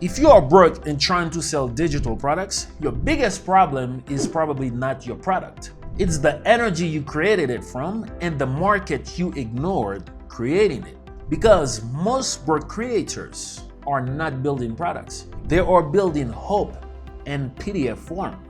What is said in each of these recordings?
If you are broke and trying to sell digital products, your biggest problem is probably not your product. It's the energy you created it from and the market you ignored creating it. Because most broke creators are not building products. They are building hope in PDF form.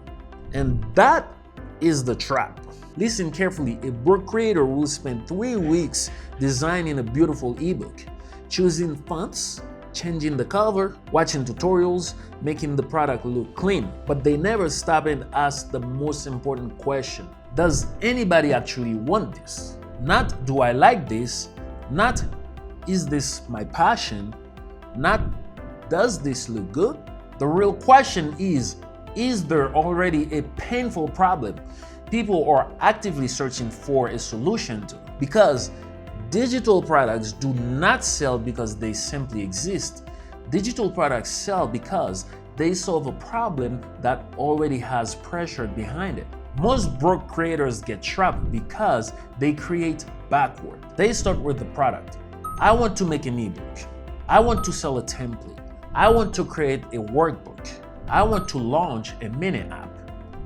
And that is the trap. Listen carefully. A broke creator will spend 3 weeks designing a beautiful ebook, choosing fonts, changing the cover, watching tutorials, making the product look clean. But they never stop and ask the most important question. Does anybody actually want this? Not do I like this? Not is this my passion? Not does this look good? The real question is there already a painful problem people are actively searching for a solution to? Because digital products do not sell because they simply exist. Digital products sell because they solve a problem that already has pressure behind it. Most broke creators get trapped because they create backward. They start with the product. I want to make an ebook. I want to sell a template. I want to create a workbook. I want to launch a mini app.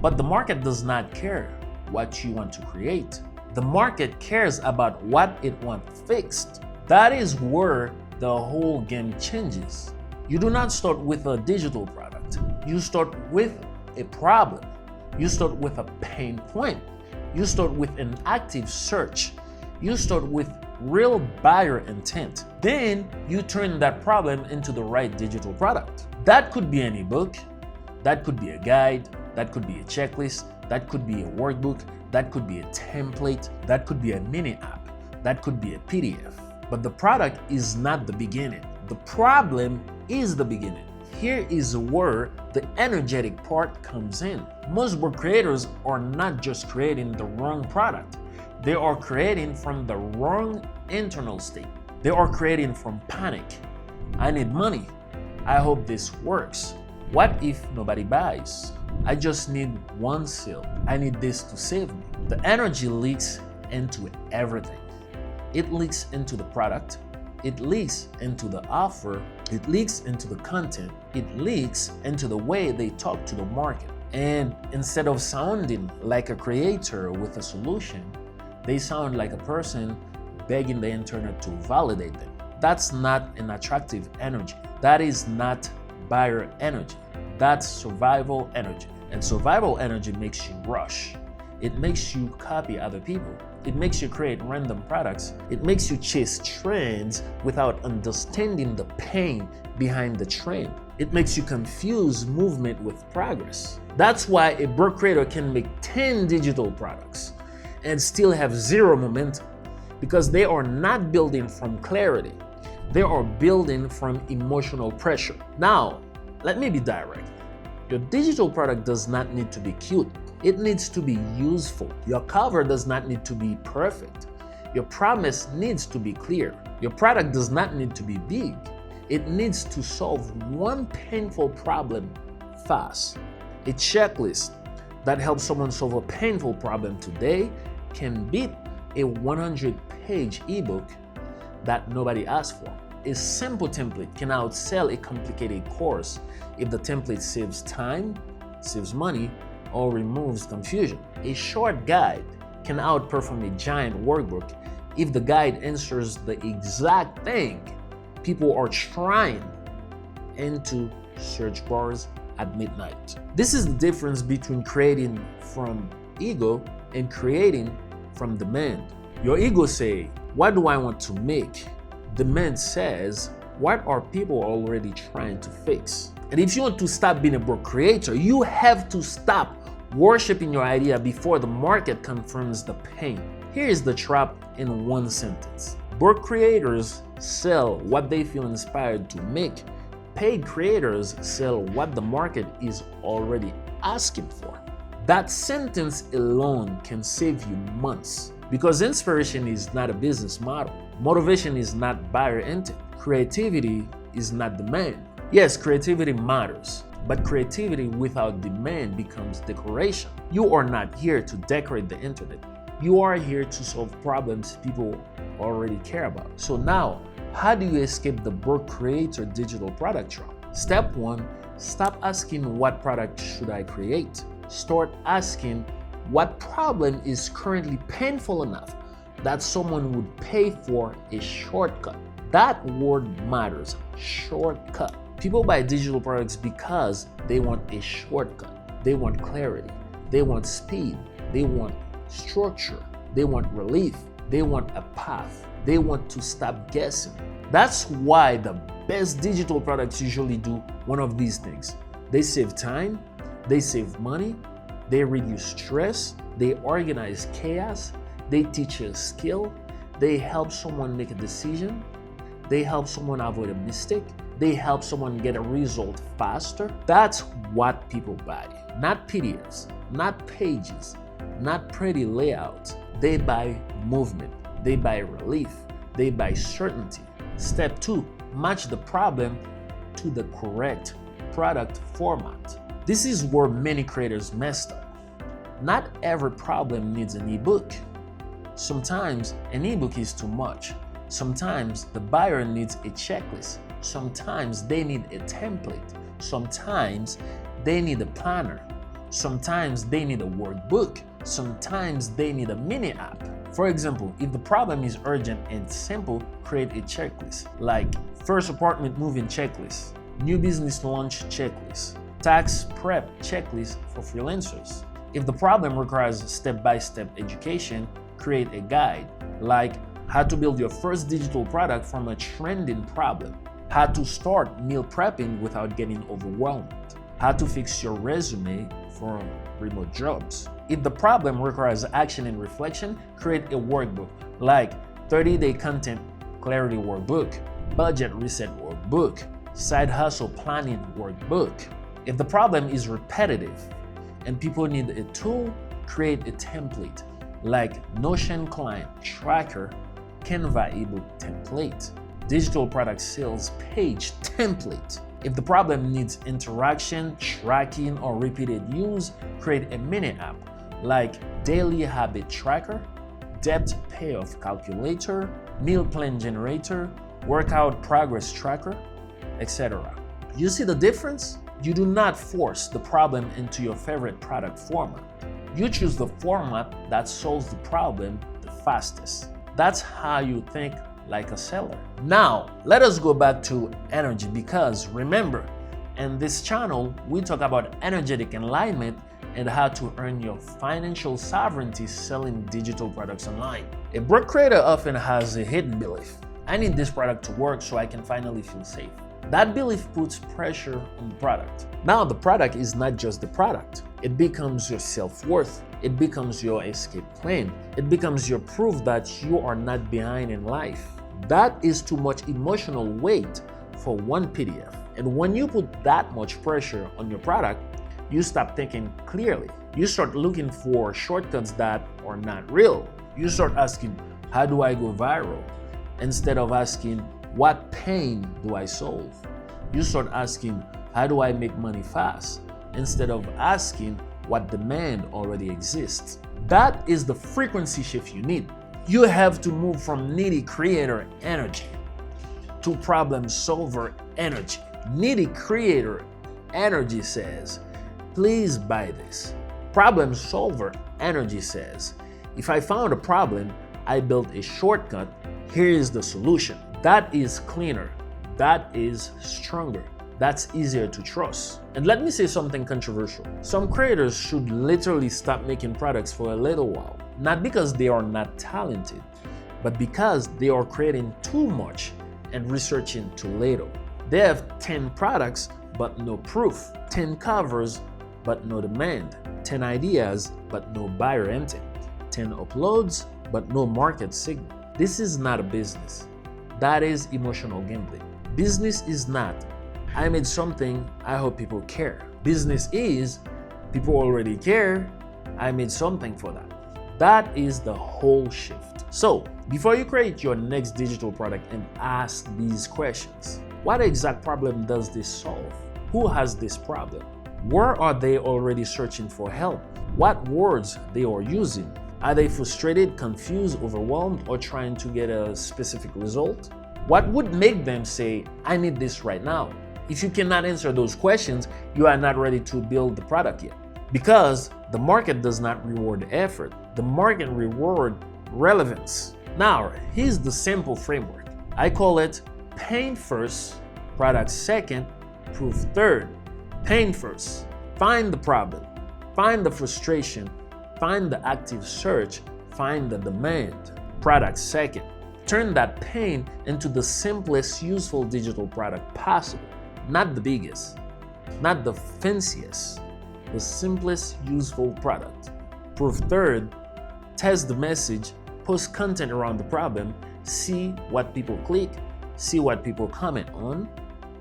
But the market does not care what you want to create. The market cares about what it wants fixed. That is where the whole game changes. You do not start with a digital product. You start with a problem. You start with a pain point. You start with an active search. You start with real buyer intent. Then you turn that problem into the right digital product. That could be an ebook. That could be a guide. That could be a checklist. That could be a workbook. That could be a template. That could be a mini app. That could be a PDF. But the product is not the beginning. The problem is the beginning. Here is where the energetic part comes in. Most broke creators are not just creating the wrong product. They are creating from the wrong internal state. They are creating from panic. I need money. I hope this works. What if nobody buys? I just need one sale. I need this to save me. The energy leaks into everything. It leaks into the product. It leaks into the offer. It leaks into the content. It leaks into the way they talk to the market. And instead of sounding like a creator with a solution, they sound like a person begging the internet to validate them. That's not an attractive energy. That is not buyer energy. That's survival energy. And survival energy makes you rush. It makes you copy other people. It makes you create random products. It makes you chase trends without understanding the pain behind the trend. It makes you confuse movement with progress. That's why a broke creator can make 10 digital products and still have zero momentum, because they are not building from clarity. They are building from emotional pressure. Now, let me be direct. Your digital product does not need to be cute. It needs to be useful. Your cover does not need to be perfect. Your promise needs to be clear. Your product does not need to be big. It needs to solve one painful problem fast. A checklist that helps someone solve a painful problem today can beat a 100-page ebook that nobody asked for. A simple template can outsell a complicated course if the template saves time, saves money, or removes confusion. A short guide can outperform a giant workbook if the guide answers the exact thing people are trying into search bars at midnight. This is the difference between creating from ego and creating from demand. Your ego says, what do I want to make? Demand says, what are people already trying to fix? And if you want to stop being a broke creator, you have to stop worshiping your idea before the market confirms the pain. Here is the trap in one sentence. Broke creators sell what they feel inspired to make. Paid creators sell what the market is already asking for. That sentence alone can save you months, because inspiration is not a business model. Motivation is not buyer intent. Creativity is not demand. Yes, creativity matters, but creativity without demand becomes decoration. You are not here to decorate the internet. You are here to solve problems people already care about. So now, how do you escape the broke creator digital product trap? Step 1, stop asking what product should I create. Start asking what problem is currently painful enough that someone would pay for a shortcut. That word matters, shortcut. People buy digital products because they want a shortcut. They want clarity. They want speed. They want structure. They want relief. They want a path. They want to stop guessing. That's why the best digital products usually do one of these things. They save time, they save money, they reduce stress, they organize chaos, they teach a skill, they help someone make a decision, they help someone avoid a mistake, they help someone get a result faster. That's what people buy. Not PDFs, not pages, not pretty layouts. They buy movement, they buy relief, they buy certainty. Step 2, match the problem to the correct product format. This is where many creators messed up. Not every problem needs an ebook. Sometimes an ebook is too much. Sometimes the buyer needs a checklist. Sometimes they need a template. Sometimes they need a planner. Sometimes they need a workbook. Sometimes they need a mini app. For example, if the problem is urgent and simple, create a checklist like first apartment moving checklist, new business launch checklist, tax prep checklist for freelancers. If the problem requires step-by-step education, create a guide like how to build your first digital product from a trending problem, how to start meal prepping without getting overwhelmed, how to fix your resume for remote jobs. If the problem requires action and reflection, create a workbook like 30-day content clarity workbook, budget reset workbook, side hustle planning workbook. If the problem is repetitive and people need a tool, create a template like Notion client tracker, Canva ebook template, digital product sales page template. If the problem needs interaction, tracking, or repeated use, create a mini app like daily habit tracker, debt payoff calculator, meal plan generator, workout progress tracker, etc. You see the difference? You do not force the problem into your favorite product format. You choose the format that solves the problem the fastest. That's how you think like a seller. Now, let us go back to energy, because remember, in this channel, we talk about energetic alignment and how to earn your financial sovereignty selling digital products online. A broke creator often has a hidden belief. I need this product to work so I can finally feel safe. That belief puts pressure on the product. Now, the product is not just the product. It becomes your self-worth. It becomes your escape plan. It becomes your proof that you are not behind in life. That is too much emotional weight for one PDF. And when you put that much pressure on your product, you stop thinking clearly. You start looking for shortcuts that are not real. You start asking, how do I go viral? Instead of asking, what pain do I solve? You start asking, how do I make money fast? Instead of asking what demand already exists. That is the frequency shift you need. You have to move from needy creator energy to problem solver energy. Needy creator energy says, please buy this. Problem solver energy says, if I found a problem, I built a shortcut, here is the solution. That is cleaner. That is stronger. That's easier to trust. And let me say something controversial. Some creators should literally stop making products for a little while. Not because they are not talented, but because they are creating too much and researching too little. They have 10 products, but no proof. 10 covers, but no demand. 10 ideas, but no buyer intent. 10 uploads, but no market signal. This is not a business. That is emotional gambling. Business is not, I made something, I hope people care. Business is, people already care, I made something for that. That is the whole shift. So, before you create your next digital product and ask these questions, what exact problem does this solve? Who has this problem? Where are they already searching for help? What words they are using? Are they frustrated, confused, overwhelmed, or trying to get a specific result? What would make them say, I need this right now? If you cannot answer those questions, you are not ready to build the product yet. Because the market does not reward effort. The market rewards relevance. Now, here's the simple framework. I call it pain first, product second, proof third. Pain first. Find the problem. Find the frustration. Find the active search. Find the demand. Product second. Turn that pain into the simplest useful digital product possible. Not the biggest, not the fanciest, the simplest useful product. Proof third, test the message, post content around the problem, see what people click, see what people comment on,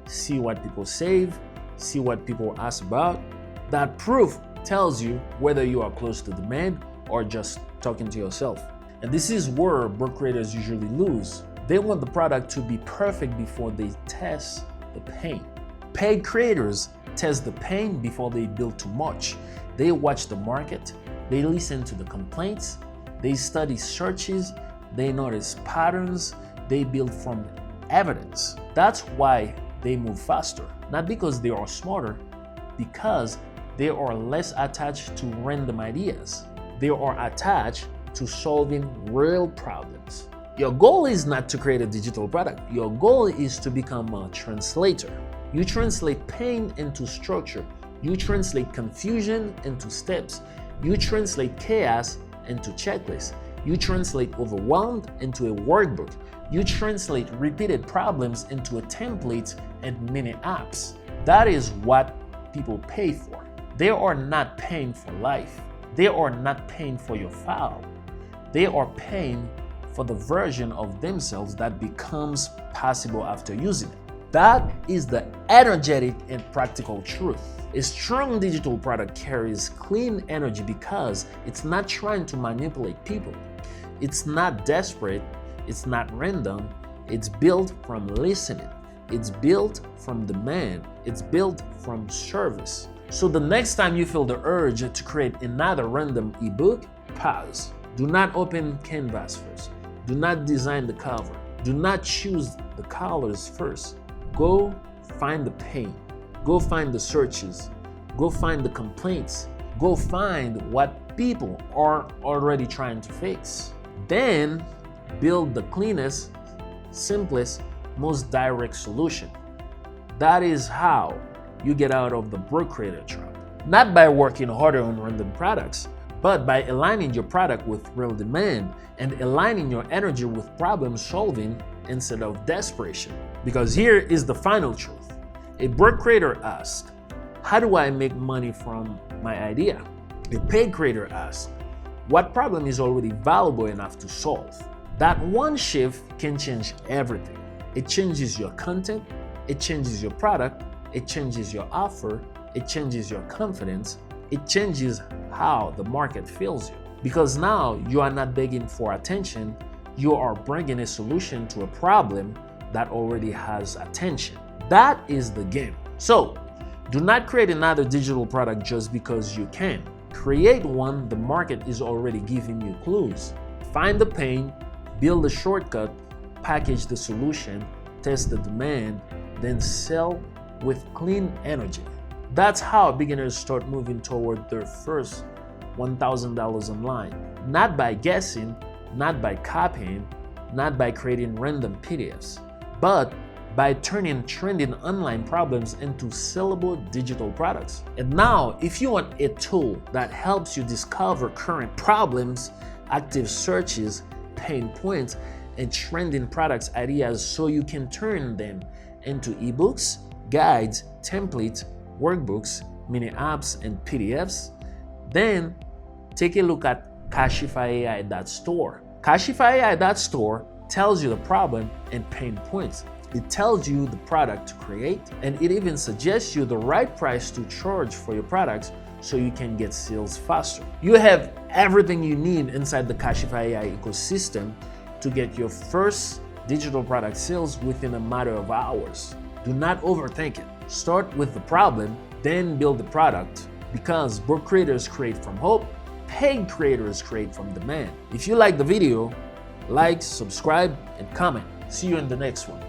see what people save, see what people ask about. That proof tells you whether you are close to demand or just talking to yourself. And this is where book creators usually lose. They want the product to be perfect before they test the pain. Paid creators test the pain before they build too much. They watch the market, they listen to the complaints, they study searches, they notice patterns, they build from evidence. That's why they move faster. Not because they are smarter, because they are less attached to random ideas. They are attached to solving real problems. Your goal is not to create a digital product. Your goal is to become a translator. You translate pain into structure. You translate confusion into steps. You translate chaos into checklists. You translate overwhelmed into a workbook. You translate repeated problems into a template and mini apps. That is what people pay for. They are not paying for life. They are not paying for your file. They are paying for the version of themselves that becomes possible after using it. That is the energetic and practical truth. A strong digital product carries clean energy because it's not trying to manipulate people. It's not desperate. It's not random. It's built from listening. It's built from demand. It's built from service. So the next time you feel the urge to create another random ebook, pause. Do not open Canvas first. Do not design the cover. Do not choose the colors first. Go find the pain. Go find the searches. Go find the complaints. Go find what people are already trying to fix. Then build the cleanest, simplest, most direct solution. That is how you get out of the book creator trap. Not by working harder on random products, but by aligning your product with real demand and aligning your energy with problem solving instead of desperation. Because here is the final truth. A book creator asks, how do I make money from my idea? A paid creator asks, what problem is already valuable enough to solve? That one shift can change everything. It changes your content, it changes your product, it changes your offer, it changes your confidence, it changes how the market feels you. Because now you are not begging for attention, you are bringing a solution to a problem that already has attention. That is the game. So, do not create another digital product just because you can. Create one the market is already giving you clues. Find the pain, build a shortcut, package the solution, test the demand, then sell with clean energy. That's how beginners start moving toward their first $1,000 online. Not by guessing, not by copying, not by creating random PDFs, but by turning trending online problems into sellable digital products. And now, if you want a tool that helps you discover current problems, active searches, pain points, and trending products ideas so you can turn them into ebooks, guides, templates, workbooks, mini apps, and PDFs, then take a look at CashifyAI.store. CashifyAI.store tells you the problem and pain points. It tells you the product to create, and it even suggests you the right price to charge for your products so you can get sales faster. You have everything you need inside the CashifyAI ecosystem to get your first digital product sales within a matter of hours. Do not overthink it. Start with the problem, then build the product, because book creators create from hope, paid creators create from demand. If you like the video, like, subscribe, and comment. See you in the next one.